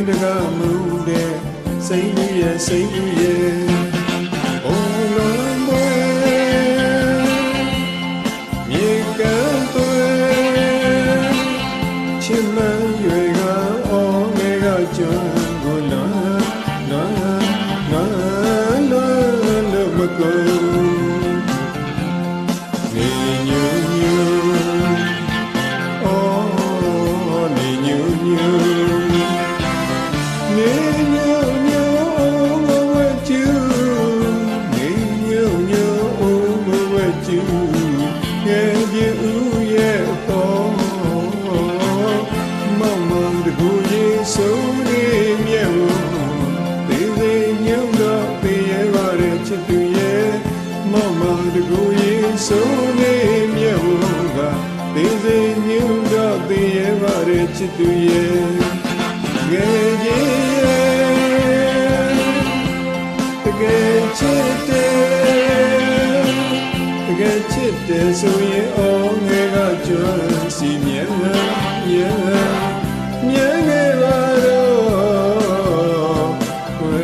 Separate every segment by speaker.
Speaker 1: တကားမှုတဲ့စိတ်လူရဲ့စိတ်လူရဲ့ဘုံလုံးပွဲမြေကမ်းသွဲချစ်မှန်ရွယ်ကအော်ငယ်ကကျွန်းကိုလွန်လွန်လွန်လွန်လို့မကုန်နေညူညူအော်နေညူညူနေညူညူမဝဲကျူနေညူညူမဝဲကျူငယ်ပြူရဲ့တော့မမတကူရေးဆုံးနေမြဲဝသေးသေးညုံတော့သေးရပါတဲ့ချစ်သူရဲ့မမတကူရေးဆုံးနေမြဲဝကသေးသေးညုံတော့သေးရပါတဲ့ချစ်သူရဲ့ငယ်ကြီးတကယ်ချစ်တယ်ဆိုရင်အော်ငယ်ကကျွမ်းစီမြဲမြဲမြဲငယ်ပါတော့ဝဲ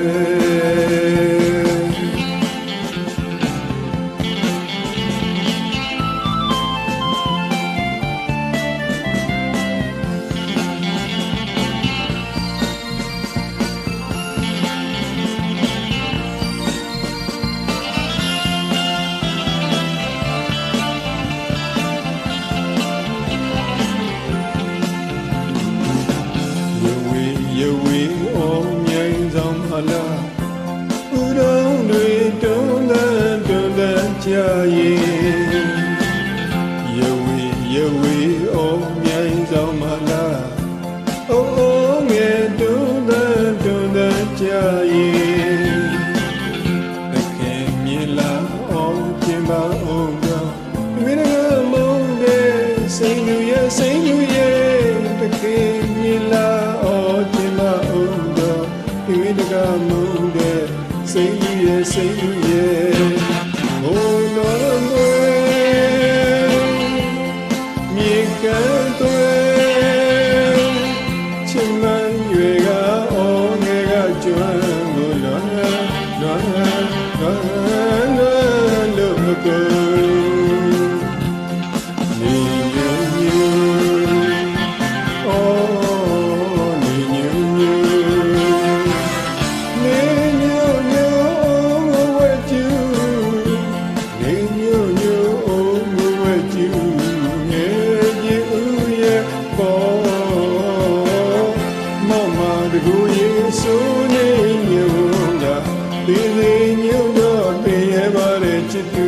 Speaker 1: ယဝေအော်မြိုင်ဆောင်မလားဥရုံတွေတုံးတန်းကြာရင်ယဝေအော်မြိုင်ဆောင်မလားအိုးအိုးငယ်တုံးတန်းကြာရင်တခင်မြင်လာအောင်ကျင်ပါအောင်တော့မိရကမုန်းတဲ့စိတ်လူရဲ့တခင်မြင်လာအောင်ကျင်ပါအောင်တော့မိရကမုန်းတဲ့စိတ်လူရဲ့ဘုံတော်မွေမြေကမ်းသွဲချစ်မှန်ရွယ်ကအော်ငယ်ကကျွမ်းကိုလွန်လွန်လွန်လွန်လို့မကုန်နေညူညူအော်နေညူညူနေညူညူဝဲကျူနေညူညူဝဲကျူငယ်ကြီးဦးရဲ့ပေါ်မမတကူရေးစိုးနေညူကသေးသေးညူတော့တည်ရပါတဲ့ချစ်သူ